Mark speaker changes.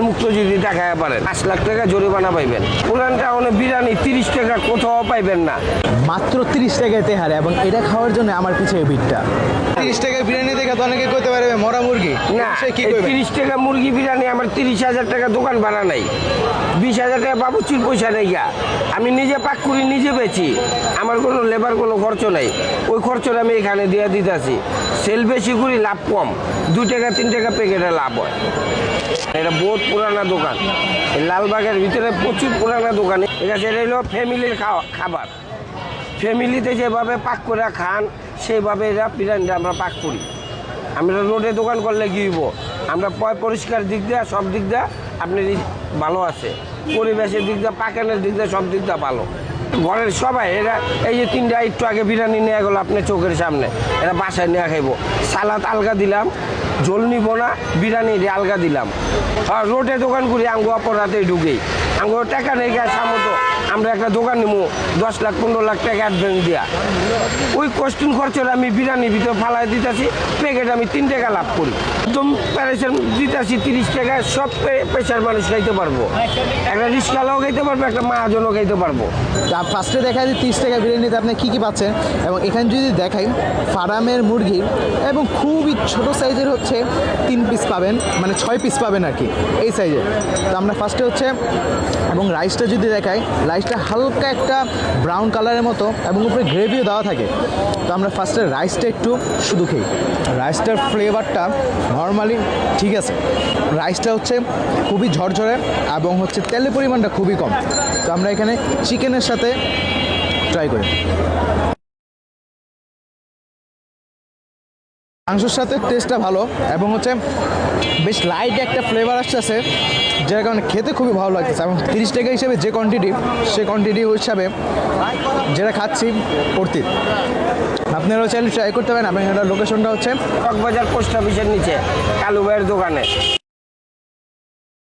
Speaker 1: মুক্ত যদি দেখায় পারেন 5 লাখ টাকা জরিমানা পাইবেন। পুরান টাউনে বিরিয়ানি 30 টাকা কোথাও পাইবেন না,
Speaker 2: মাত্র 30 টাকায় তেহারে, এবং এটা খাওয়ার জন্য আমার পিছিয়ে ভিড়টা।
Speaker 3: 30 টাকায় বিরিয়ানি দেখে তো অনেকে কইতে পারবে মরা মুরগি,
Speaker 1: না
Speaker 3: সে কি কইবে?
Speaker 1: 30 টাকা মুরগি বিরিয়ানি আমার 30,000 টাকা দোকান ভাড়া নাই, 20,000 টাকা বাবুচির পয়সা নেই গা, আমি নিজে পাক করি নিজে বেচি, আমার কোনো লেবার কোনো খরচ নাই, ওই খরচটা আমি এখানে দিয়ে দিতেছি। সেল বেশি করি, লাভ কম, 2 টাকা 3 টাকা প্যাকেটে লাভ হয়। এটা বহুত পুরানা দোকান, এই লালবাগের ভিতরে প্রচুর পুরানা দোকান। ঠিক আছে, এটা হলো ফ্যামিলির খাবার, ফ্যামিলিতে যেভাবে পাক করে খান সেইভাবে এরা বিরিয়ানিটা আমরা পাক করি। আমরা রোডে দোকান করলে কি হইব, আমরা পরিষ্কার দিক দিয়ে সব দিক দিয়ে আপনার ভালো আছে, পরিবেশের দিক দিয়ে পাকানোর দিক দিয়ে সব দিক দিয়ে ভালো। ঘরের সবাই এরা এই যে 3টা একটু আগে বিরিয়ানি নিয়ে গেলো আপনার চোখের সামনে, এরা বাসায় নিয়ে খাইব। সালাদ আলগা দিলাম, ঝোল নিব না, বিরিয়ানি আলগা দিলাম। আর রোডে দোকান করি আঙ্গু অপরাধে ঢুকেই, আঙ্গু টাকা নেই গায়ে সামতো, আমরা একটা দোকান নিব 10 লাখ 15 লাখ টাকা অ্যাডভান্স দিয়া, ওই কস্টিং খরচটা আমি বিরিয়ানির ভিতরে ফালাই দিতেছি, প্যাকেট আমি 3 টাকা লাভ করি। একদম প্যারেশন দিতেছি 30 টাকায়, সব পেশার মানুষ খাইতে পারবো, একটা রিক্সাওয়ালাও খাইতে পারবো, একটা মহাজনও খাইতে পারবো।
Speaker 2: ফার্স্টে দেখায় যে 30 টাকা বিরিয়ানিতে আপনি কী কী পাচ্ছেন, এবং এখানে যদি দেখাই ফার্মের মুরগির এবং খুবই ছোট সাইজের হচ্ছে 3 পিস পাবেন, মানে 6 পিস পাবেন আর কি এই সাইজের। তো আমরা ফার্স্টে হচ্ছে, এবং রাইসটা যদি দেখাই, রাইসটা হালকা একটা ব্রাউন কালারের মতো এবং উপরে গ্রেভিও দেওয়া থাকে। তো আমরা ফার্স্টে রাইসটা একটু শুধু খাই, রাইসটার ফ্লেভারটা নর্মালি ঠিক আছে, রাইসটা হচ্ছে খুবই ঝরঝরে এবং হচ্ছে তেলের পরিমাণটা খুবই কম। তো আমরা এখানে চিকেনের সাথে ট্রাই করি। মাংসের সাথে টেস্টটা ভালো এবং হচ্ছে বেশ লাইট একটা ফ্লেভার আসতেছে, যার কারণে খেতে খুবই ভালো লাগতেছে। এবং 30 টাকা হিসেবে যে কোয়ান্টিটি, সে কোয়ান্টিটি হিসাবে যেটা খাচ্ছি অর্থিত। আপনারাও চাইলে ট্রাই করতে পারেন। আপনার লোকেশনটা হচ্ছে
Speaker 1: কক্সবাজার পোস্ট অফিসের নিচে কালু ভাইয়ের দোকানে।